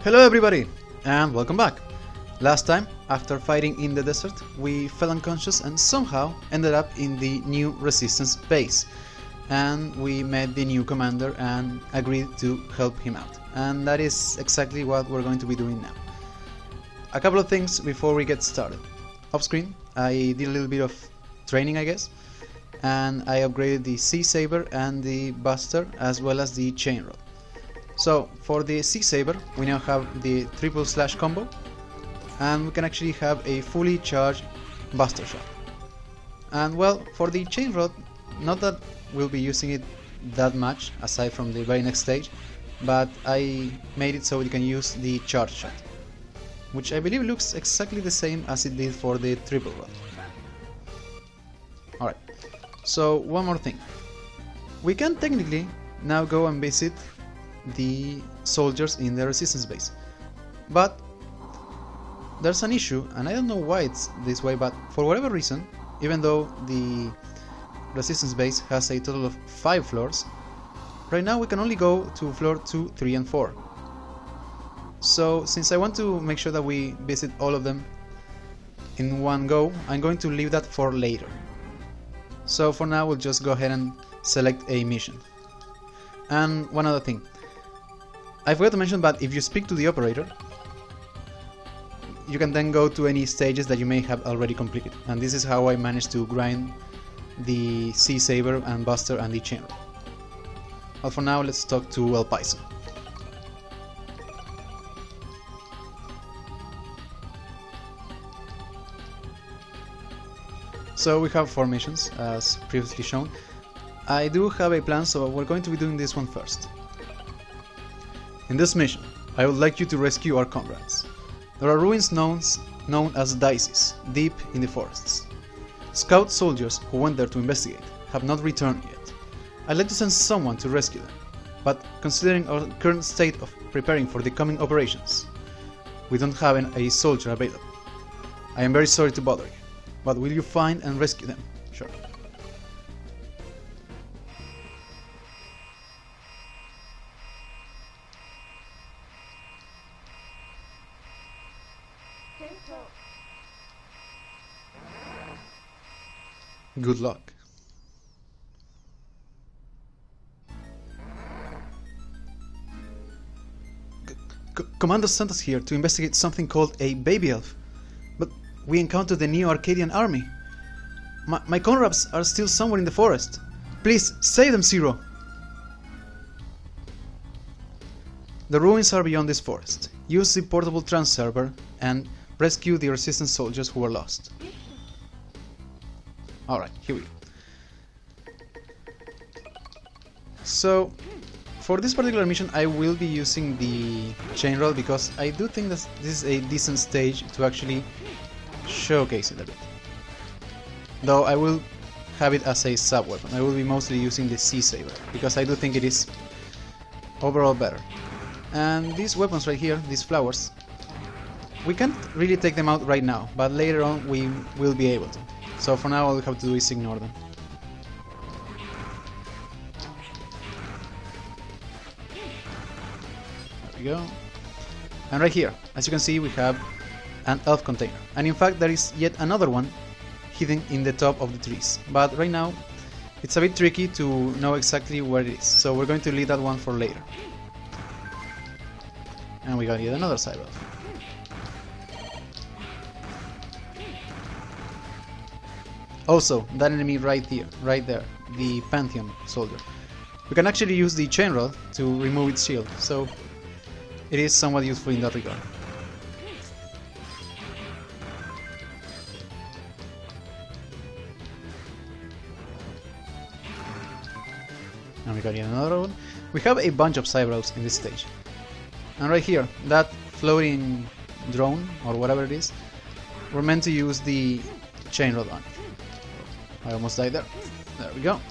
Hello everybody, and welcome back. Last time, after fighting in the desert, we fell unconscious and somehow ended up in the new resistance base. And we met the new commander and agreed to help him out. And that is exactly what we're going to be doing now. A couple of things before we get started. Off screen, I did a little bit of training, I guess. And I upgraded the Sea Saber and the Buster as well as the Chain Rod. So for the Sea Saber we now have the triple slash combo, and we can actually have a fully charged Buster shot. And well, for the Chain Rod, not that we'll be using it that much aside from the very next stage, but I made it so you can use the charge shot, which I believe looks exactly the same as it did for the triple rod. Alright, so one more thing. We can technically now go and visit the soldiers in the resistance base, but there's an issue, and I don't know why it's this way, but for whatever reason, even though the resistance base has a total of 5 floors, right now we can only go to floor 2, 3 and 4. So since I want to make sure that we visit all of them in one go, I'm going to leave that for later. So for now we'll just go ahead and select a mission. And one other thing, I forgot to mention, but if you speak to the operator, you can then go to any stages that you may have already completed, and this is how I managed to grind the Sea Saber and Buster and the Chain Rod. But for now, let's talk to El Paiso. So we have 4 missions, as previously shown. I do have a plan, so we're going to be doing this one first. In this mission, I would like you to rescue our comrades. There are ruins known as Dices, deep in the forests. Scout soldiers who went there to investigate have not returned yet. I'd like to send someone to rescue them, but considering our current state of preparing for the coming operations, we don't have a soldier available. I am very sorry to bother you, but will you find and rescue them? Sure. Good luck. Commander sent us here to investigate something called a baby elf, but we encountered the Neo-Arcadian army. My comrades are still somewhere in the forest. Please, save them, Zero! The ruins are beyond this forest. Use the portable trans-server and rescue the resistance soldiers who were lost. Alright, here we go. So, for this particular mission I will be using the Chain Rod because I do think that this is a decent stage to actually showcase it a bit. Though I will have it as a sub-weapon. I will be mostly using the Sea Saber because I do think it is overall better. And these weapons right here, these flowers, we can't really take them out right now, but later on we will be able to. So for now all we have to do is ignore them. There we go. And right here, as you can see, we have an elf container. And in fact there is yet another one hidden in the top of the trees. But right now it's a bit tricky to know exactly where it is. So we're going to leave that one for later. And we got yet another side elf. Also, that enemy right there, the Pantheon soldier. We can actually use the Chain Rod to remove its shield, so it is somewhat useful in that regard. And we got yet another one. We have a bunch of cyber elves in this stage. And right here, that floating drone, or whatever it is, we're meant to use the Chain Rod on. I almost died there. There we go.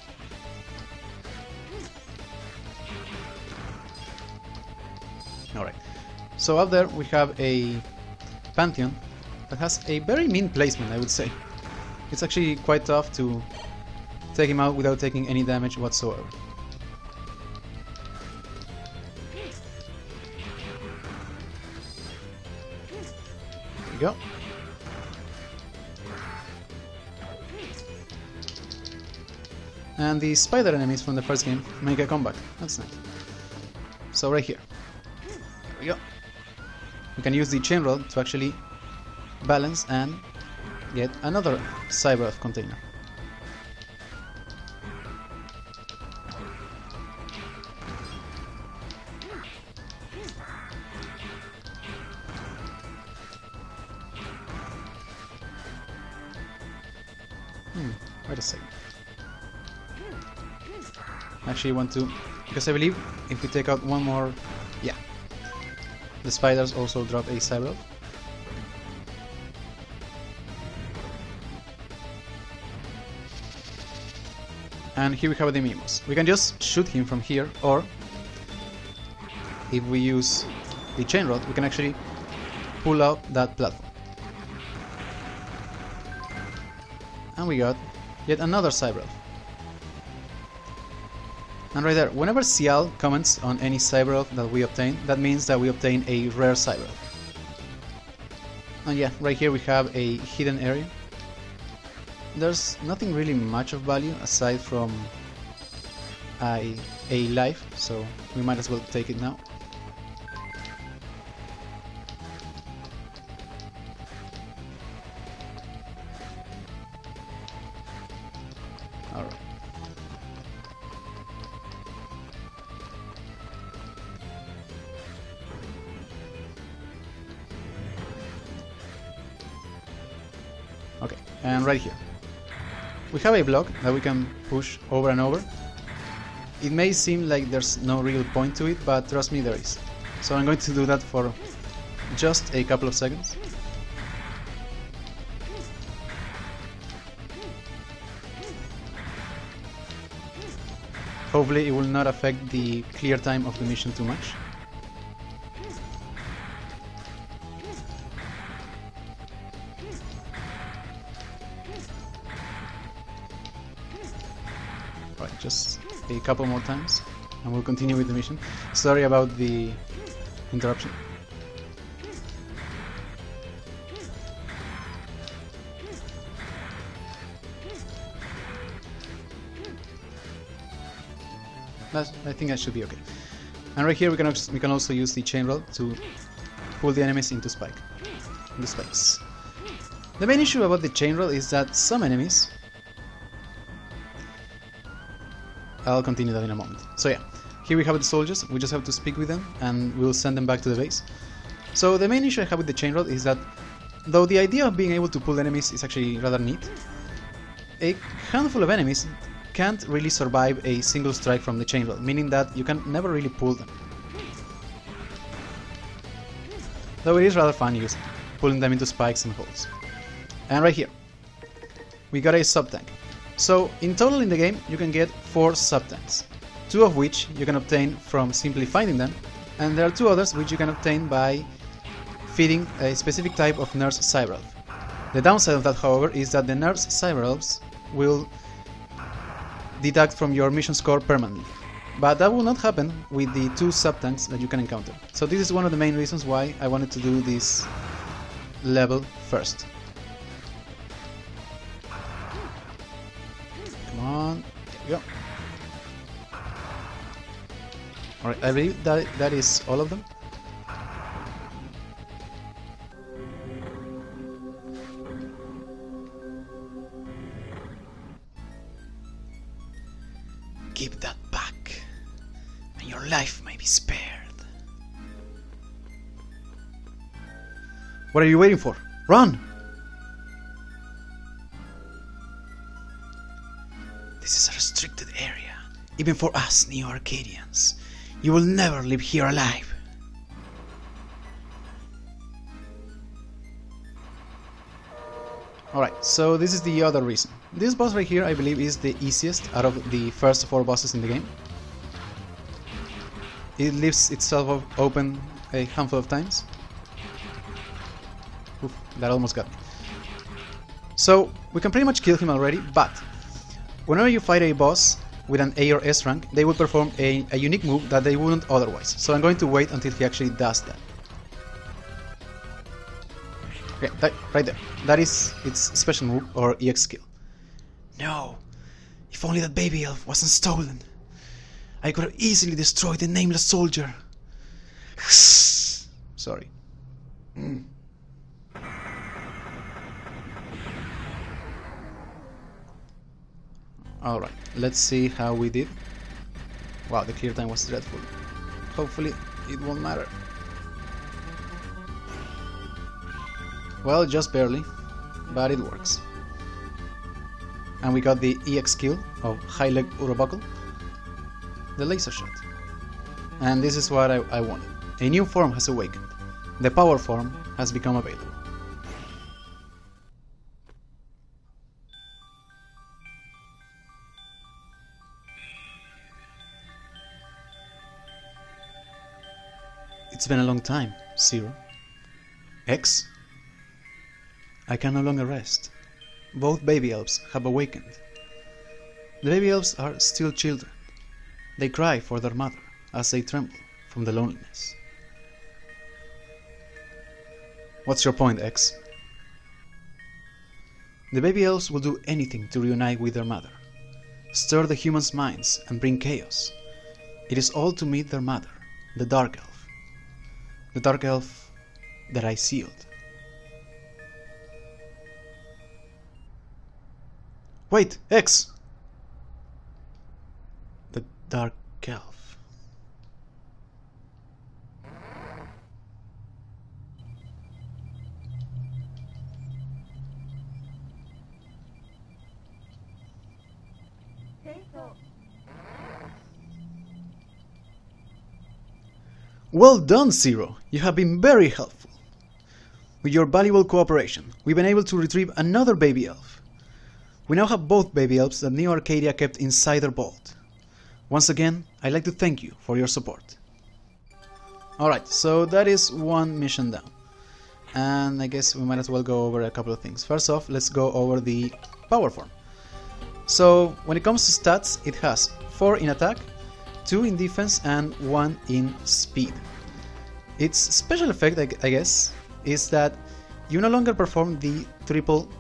Alright. So up there we have a Pantheon that has a very mean placement, I would say. It's actually quite tough to take him out without taking any damage whatsoever. go. And the spider enemies from the first game make a comeback. That's nice. So right here. There we go. We can use the chain rod to actually balance and get another cyber container. Wait a second. Actually, I want to, because I believe if we take out one more, yeah, the spiders also drop a cyber. And here we have the Mimos. We can just shoot him from here, or if we use the chain rod, we can actually pull out that platform. And we got yet another cyber. And right there, whenever Cial comments on any cyber that we obtain, that means that we obtain a rare cyber. And yeah, right here we have a hidden area. There's nothing really much of value aside from a life, so we might as well take it now. Alright. Okay, and right here we have a block that we can push over and over. It may seem like there's no real point to it, but trust me, there is. So I'm going to do that for just a couple of seconds. Hopefully it will not affect the clear time of the mission too much. Right, just a couple more times and we'll continue with the mission. Sorry about the interruption. I think that should be okay. And right here we can also use the chain rod to pull the enemies into spikes. The main issue about the chain rod is that some enemies, I'll continue that in a moment. So yeah, here we have the soldiers. We just have to speak with them and we'll send them back to the base. So the main issue I have with the chain rod is that though the idea of being able to pull enemies is actually rather neat, a handful of enemies can't really survive a single strike from the chain rod, meaning that you can never really pull them. Though it is rather fun pulling them into spikes and holes. And right here, we got a sub-tank. So in total in the game you can get 4 sub-tanks, 2 of which you can obtain from simply finding them, and there are 2 others which you can obtain by feeding a specific type of nurse cyber elf. The downside of that, however, is that the nurse cyber elves will deduct from your mission score permanently, but that will not happen with the 2 sub-tanks that you can encounter. So this is one of the main reasons why I wanted to do this level first. Come on, there we go. Alright, I believe that is all of them. Give that back, and your life may be spared. What are you waiting for? Run! This is a restricted area, even for us Neo-Arcadians. You will never live here alive. Alright, so this is the other reason. This boss right here I believe is the easiest out of the first 4 bosses in the game. It leaves itself open a handful of times. Oof, that almost got me. So we can pretty much kill him already, but whenever you fight a boss with an A or S rank, they will perform a unique move that they wouldn't otherwise. So I'm going to wait until he actually does that. Okay, that, right there. That is its special move or EX skill. No! If only that baby elf wasn't stolen. I could have easily destroyed the nameless soldier. Sorry. Alright, let's see how we did. Wow, the clear time was dreadful. Hopefully it won't matter. Well, just barely, but it works. And we got the EX skill of High Leg Urobuckle, the laser shot. And this is what I wanted. A new form has awakened. The power form has become available. It's been a long time, Zero. X? I can no longer rest. Both baby elves have awakened. The baby elves are still children. They cry for their mother as they tremble from the loneliness. What's your point, X? The baby elves will do anything to reunite with their mother, stir the humans' minds and bring chaos. It is all to meet their mother, the Dark Elf. The Dark Elf that I sealed. Wait, X! The Dark Elf. Well done, Zero! You have been very helpful. With your valuable cooperation, we've been able to retrieve another baby elf. We now have both baby elves that Neo Arcadia kept inside their vault. Once again, I'd like to thank you for your support. Alright, so that is one mission down. And I guess we might as well go over a couple of things. First off, let's go over the power form. So, when it comes to stats, it has 4 in attack, 2 in defense, and 1 in speed. Its special effect, I guess, is that you no longer perform the triple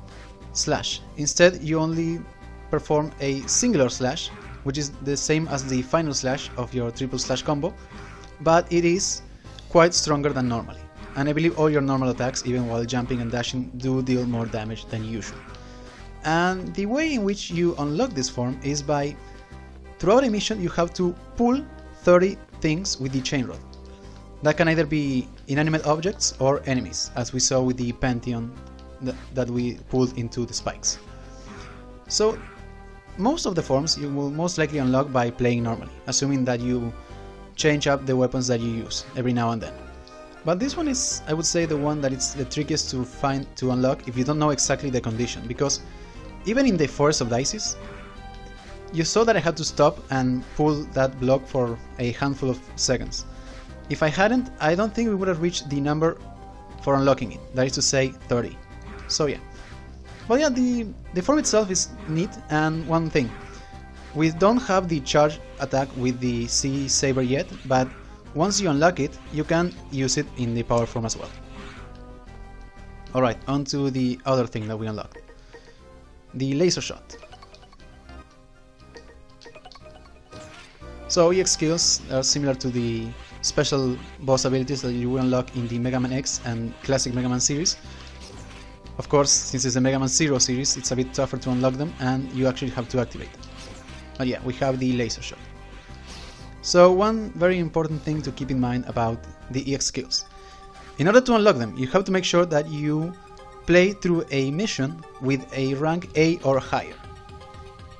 slash. Instead, you only perform a singular slash, which is the same as the final slash of your triple slash combo, but it is quite stronger than normally. And I believe all your normal attacks, even while jumping and dashing, do deal more damage than usual. And the way in which you unlock this form is by, throughout a mission, you have to pull 30 things with the chain rod. That can either be inanimate objects or enemies, as we saw with the Pantheon that we pulled into the spikes. So most of the forms you will most likely unlock by playing normally, assuming that you change up the weapons that you use every now and then. But this one is, I would say, the one that it's the trickiest to unlock if you don't know exactly the condition, because even in the Forest of Dices, you saw that I had to stop and pull that block for a handful of seconds. If I hadn't, I don't think we would have reached the number for unlocking it, that is to say 30. So yeah. But yeah, the form itself is neat, and one thing. We don't have the charge attack with the Sea Saber yet, but once you unlock it, you can use it in the power form as well. Alright, on to the other thing that we unlocked. The laser shot. So EX skills are similar to the special boss abilities that you will unlock in the Mega Man X and classic Mega Man series. Of course, since it's the Mega Man Zero series, it's a bit tougher to unlock them, and you actually have to activate them. But yeah, we have the laser shot. So one very important thing to keep in mind about the EX skills. In order to unlock them, you have to make sure that you play through a mission with a rank A or higher.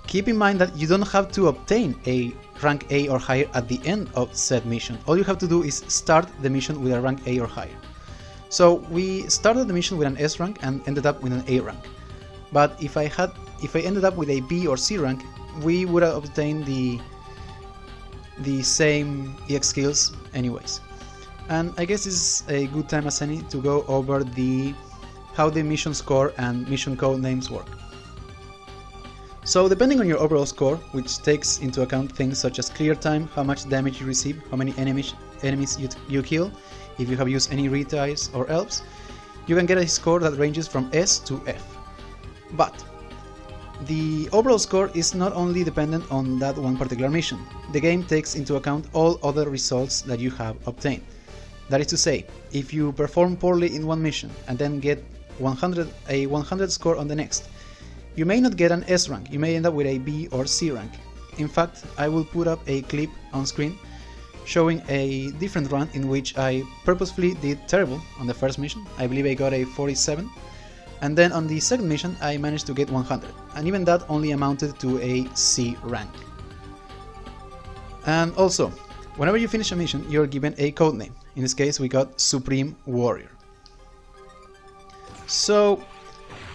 Keep in mind that you don't have to obtain a rank A or higher at the end of said mission. All you have to do is start the mission with a rank A or higher. So we started the mission with an S rank and ended up with an A rank. But if I ended up with a B or C rank, we would have obtained the same EX skills anyways. And I guess this is a good time as any to go over how the mission score and mission code names work. So depending on your overall score, which takes into account things such as clear time, how much damage you receive, how many enemies you kill, if you have used any retries or elves, you can get a score that ranges from S to F. But the overall score is not only dependent on that one particular mission. The game takes into account all other results that you have obtained. That is to say, if you perform poorly in one mission and then get a 100 score on the next, you may not get an S rank, you may end up with a B or C rank. In fact, I will put up a clip on screen showing a different run in which I purposefully did terrible on the first mission. I believe I got a 47, and then on the second mission I managed to get 100, and even that only amounted to a C rank. And also, whenever you finish a mission, you're given a codename. In this case we got Supreme Warrior. So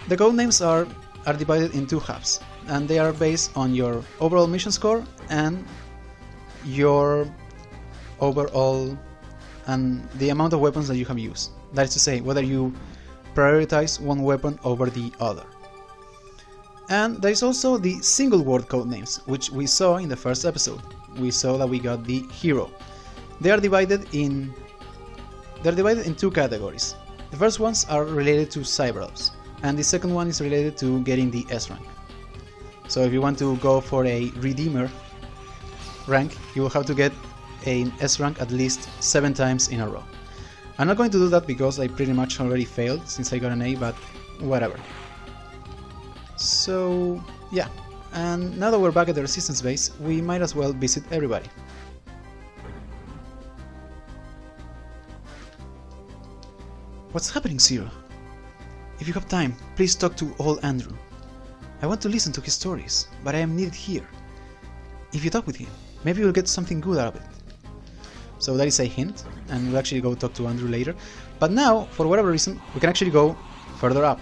the codenames are divided in two halves, and they are based on your overall mission score and your overall and the amount of weapons that you have used. That is to say, whether you prioritize one weapon over the other. And there is also the single word codenames, which we saw in the first episode. We saw that we got the hero. They are divided in two categories. The first ones are related to cyber-elves, and the second one is related to getting the S rank. So if you want to go for a Redeemer rank, you will have to get an S rank at least 7 times in a row. I'm not going to do that because I pretty much already failed since I got an A, but whatever. So yeah, and now that we're back at the Resistance base, we might as well visit everybody. What's happening, Zero? If you have time, please talk to old Andrew. I want to listen to his stories, but I am needed here. If you talk with him, maybe you'll get something good out of it. So that is a hint, and we'll actually go talk to Andrew later. But now, for whatever reason, we can actually go further up.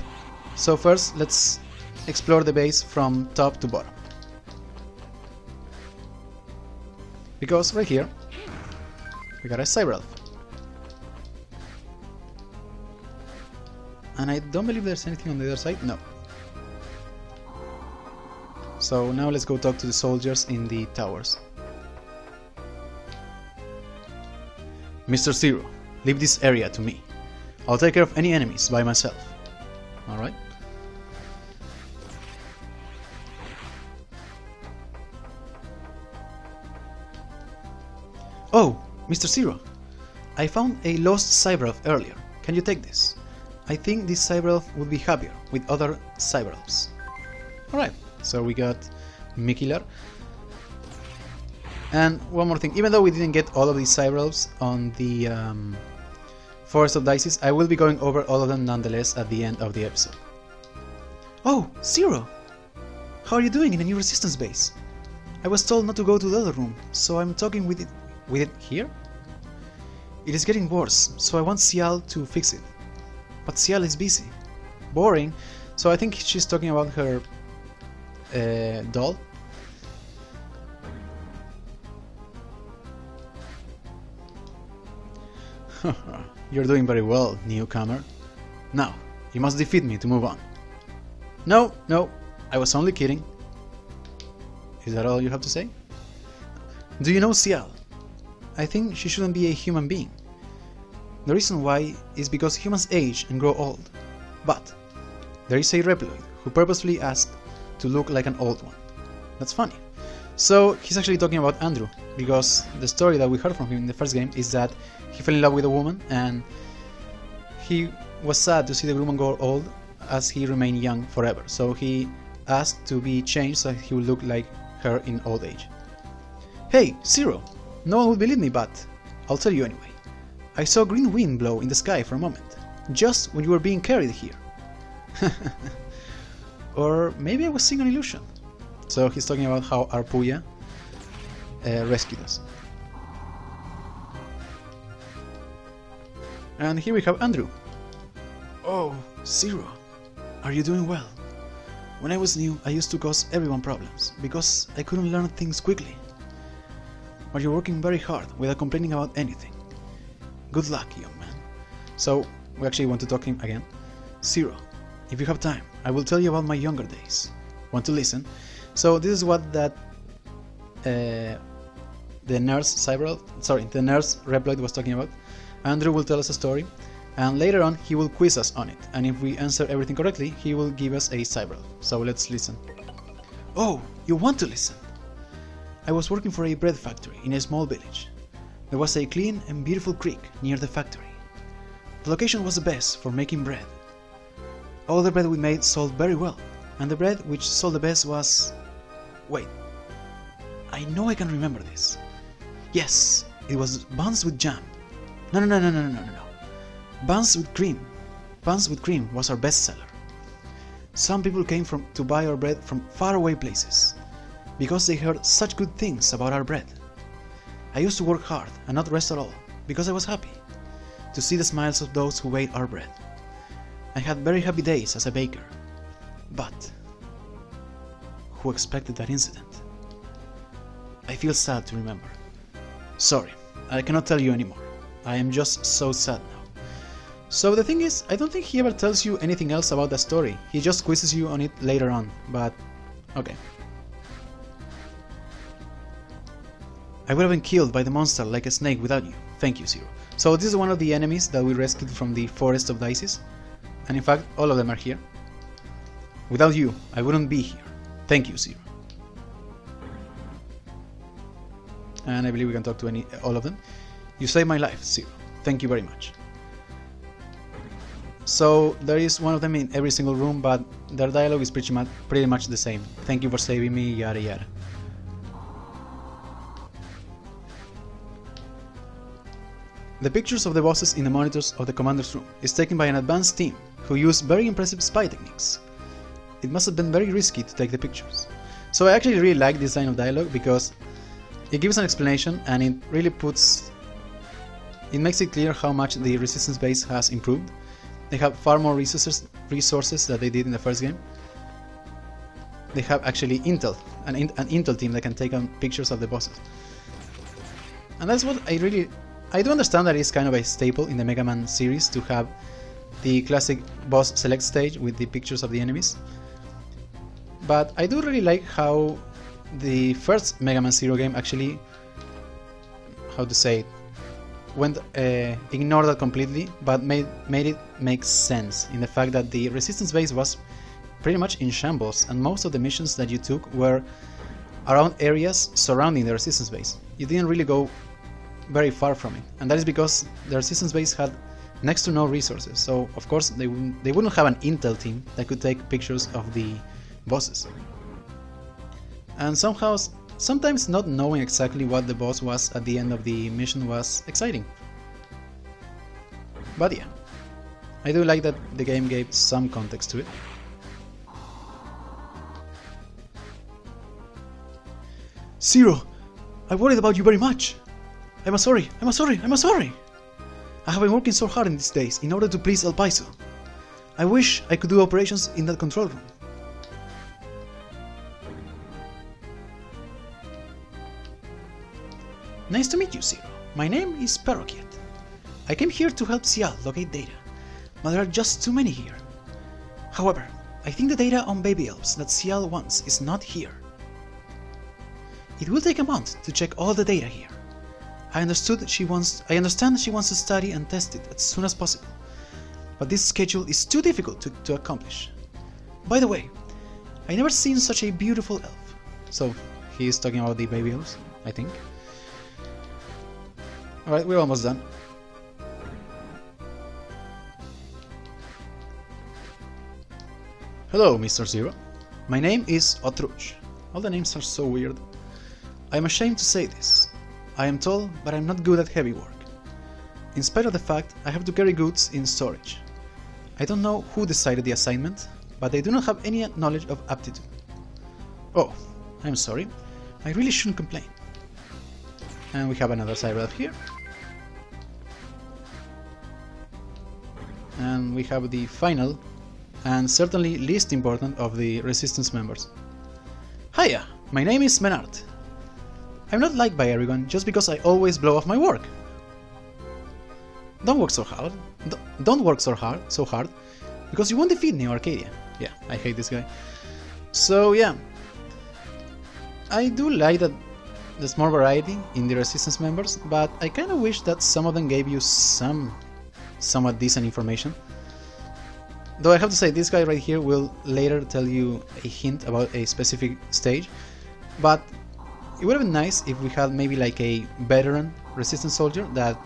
So first, let's explore the base from top to bottom. Because right here, we got a cyber elf. And I don't believe there's anything on the other side, no. So now let's go talk to the soldiers in the towers. Mr. Zero, leave this area to me. I'll take care of any enemies by myself. Alright? Oh, Mr. Zero, I found a lost cyber elf earlier. Can you take this? I think this cyber elf would be happier with other cyber elves. Alright, so we got Mikilar. And one more thing, even though we didn't get all of these cyber elves on the Forest of Dices, I will be going over all of them nonetheless at the end of the episode. Oh, Zero! How are you doing in the new Resistance base? I was told not to go to the other room, so I'm talking with it here? It is getting worse, so I want Cial to fix it. But Cial is busy. Boring, so I think she's talking about her doll. You're doing very well, newcomer. Now, you must defeat me to move on. No, I was only kidding. Is that all you have to say? Do you know Cial? I think she shouldn't be a human being. The reason why is because humans age and grow old. But there is a Reploid who purposely asked to look like an old one. That's funny. So he's actually talking about Andrew, because the story that we heard from him in the first game is that he fell in love with a woman and he was sad to see the woman grow old as he remained young forever. So he asked to be changed so he would look like her in old age. Hey, Zero! No one would believe me, but I'll tell you anyway. I saw green wind blow in the sky for a moment, just when you were being carried here. Or maybe I was seeing an illusion. So he's talking about how Arpuya rescued us. And here we have Andrew. Oh, Zero, are you doing well? When I was new, I used to cause everyone problems, because I couldn't learn things quickly. But you're working very hard without complaining about anything. Good luck, young man. So, we actually want to talk to him again. Zero, if you have time, I will tell you about my younger days. Want to listen? So this is what that the nurse Reploid was talking about. Andrew will tell us a story, And later on he will quiz us on it, and if we answer everything correctly, he will give us a cyber. So let's listen. Oh, you want to listen? I was working for a bread factory in a small village. There was a clean and beautiful creek near the factory. The location was the best for making bread. All the bread we made sold very well, and the bread which sold the best was... Wait, I know I can remember this. Yes, it was buns with jam. No. Buns with cream. Buns with cream was our best seller. Some people came to buy our bread from faraway places, because they heard such good things about our bread. I used to work hard and not rest at all, because I was happy to see the smiles of those who ate our bread. I had very happy days as a baker. But who expected that incident? I feel sad to remember. Sorry, I cannot tell you anymore. I am just so sad now. So the thing is, I don't think he ever tells you anything else about the story. He just quizzes you on it later on, but okay. I would have been killed by the monster like a snake without you. Thank you, Zero. So this is one of the enemies that we rescued from the Forest of Dices. And in fact, all of them are here. Without you, I wouldn't be here. Thank you, Zero. And I believe we can talk to all of them. You saved my life, Zero. Thank you very much. So there is one of them in every single room, but their dialogue is pretty much the same. Thank you for saving me, yada yada. The pictures of the bosses in the monitors of the commander's room is taken by an advanced team who use very impressive spy techniques. It must have been very risky to take the pictures. So I actually really like this line of dialogue because it gives an explanation and it really makes it clear how much the resistance base has improved. They have far more resources than they did in the first game. They have actually an Intel team that can take on pictures of the bosses. And that's what I do understand that it's kind of a staple in the Mega Man series to have the classic boss select stage with the pictures of the enemies. But I do really like how the first Mega Man Zero game actually, ignored that completely, but made it make sense in the fact that the resistance base was pretty much in shambles, and most of the missions that you took were around areas surrounding the resistance base. You didn't really go very far from it, and that is because the resistance base had next to no resources, so of course they wouldn't have an Intel team that could take pictures of the bosses. And somehow, sometimes not knowing exactly what the boss was at the end of the mission was exciting. But yeah, I do like that the game gave some context to it. Zero, I worried about you very much. I'm sorry. I have been working so hard in these days in order to please El Paiso. I wish I could do operations in that control room. Nice to meet you, Zero. My name is Parokiet. I came here to help Cial locate data, but there are just too many here. However, I think the data on baby elves that Cial wants is not here. It will take a month to check all the data here. I understand she wants to study and test it as soon as possible, but this schedule is too difficult to accomplish. By the way, I never seen such a beautiful elf. So he is talking about the baby elves, I think. Alright, we're almost done. Hello, Mr. Zero. My name is Otruch. All the names are so weird. I am ashamed to say this. I am tall, but I'm not good at heavy work. In spite of the fact I have to carry goods in storage. I don't know who decided the assignment, but I do not have any knowledge of aptitude. Oh, I'm sorry. I really shouldn't complain. And we have another cyber elf here. And we have the final, and certainly least important of the resistance members. Hiya, my name is Menard. I'm not liked by everyone just because I always blow off my work. Don't work so hard, because you won't defeat Neo Arcadia. Yeah, I hate this guy. So yeah, I do like that there's more variety in the resistance members, but I kinda wish that some of them gave you some somewhat decent information. Though I have to say, this guy right here will later tell you a hint about a specific stage, but it would have been nice if we had maybe like a veteran resistance soldier that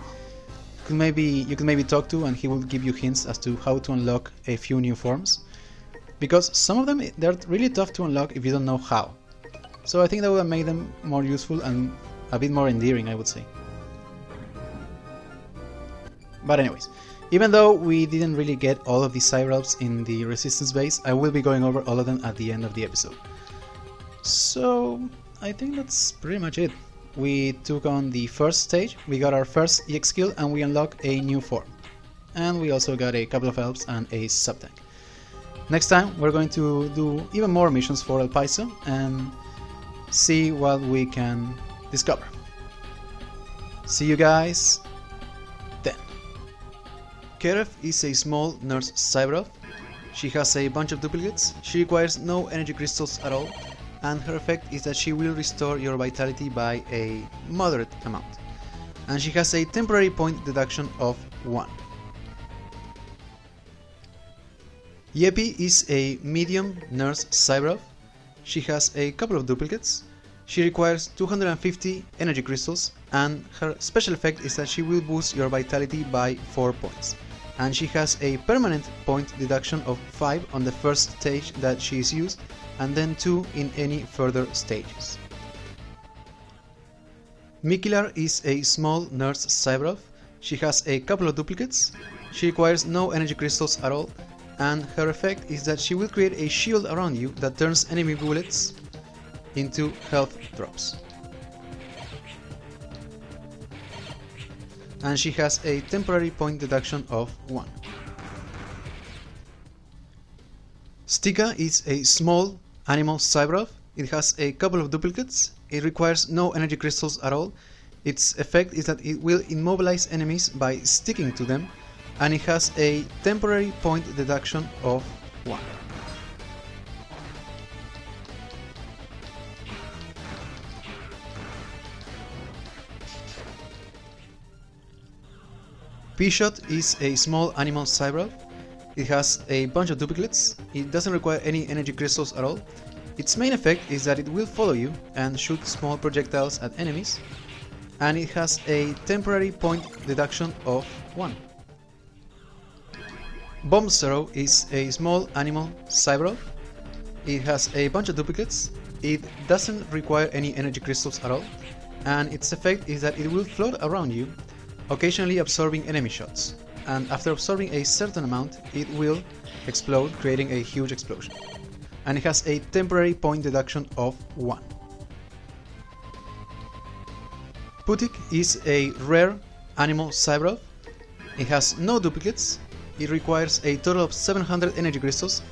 you could maybe talk to, and he will give you hints as to how to unlock a few new forms, because some of them, they're really tough to unlock if you don't know how. So I think that would have made them more useful and a bit more endearing, I would say. But anyways, even though we didn't really get all of the Cyber-Elves in the Resistance base, I will be going over all of them at the end of the episode. So I think that's pretty much it. We took on the first stage, we got our first EX skill, and we unlocked a new form. And we also got a couple of elves and a sub-tank. Next time we're going to do even more missions for El Paiso and see what we can discover. See you guys then. Keref is a small nurse Cyber-Elf. She has a bunch of duplicates, she requires no energy crystals at all, and her effect is that she will restore your vitality by a moderate amount. And she has a temporary point deduction of 1. Yepi is a medium nurse Cyber-Elf. She has a couple of duplicates, she requires 250 energy crystals, and her special effect is that she will boost your vitality by 4 points. And she has a permanent point deduction of 5 on the first stage that she is used, and then 2 in any further stages. Mikilar is a small nurse Cyber-Elf. She has a couple of duplicates, she requires no energy crystals at all, and her effect is that she will create a shield around you that turns enemy bullets into health drops. And she has a temporary point deduction of 1. Stika is a small animal Cyber-Elf. It has a couple of duplicates, it requires no energy crystals at all, its effect is that it will immobilize enemies by sticking to them, and it has a temporary point deduction of 1. Pishot is a small animal Cyber-Elf. It has a bunch of duplicates, it doesn't require any energy crystals at all. Its main effect is that it will follow you and shoot small projectiles at enemies, and it has a temporary point deduction of 1. Bomb Zero is a small animal Cyber-Elf. It has a bunch of duplicates, it doesn't require any energy crystals at all, and its effect is that it will float around you, occasionally absorbing enemy shots, and after absorbing a certain amount it will explode, creating a huge explosion. And it has a temporary point deduction of 1. Putik is a rare animal Cyber-Elf. It has no duplicates, it requires a total of 700 energy crystals,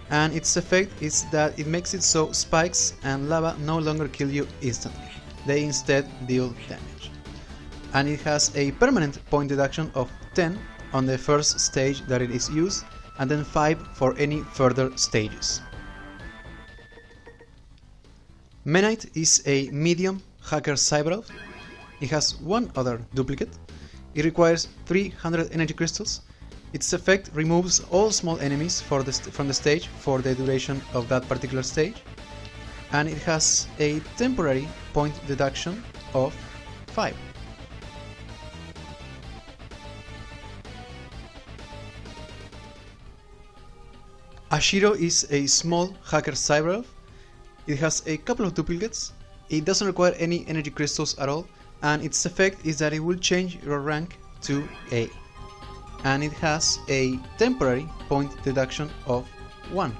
and its effect is that it makes it so spikes and lava no longer kill you instantly, they instead deal damage. And it has a permanent point deduction of 10 on the first stage that it is used, and then 5 for any further stages. Menite is a medium hacker Cyber-Elf. It has one other duplicate, it requires 300 energy crystals, its effect removes all small enemies from the stage for the duration of that particular stage, and it has a temporary point deduction of 5. Ashiro is a small hacker Cyber-Elf. It has a couple of duplicates, it doesn't require any energy crystals at all, and its effect is that it will change your rank to A. And it has a temporary point deduction of 1.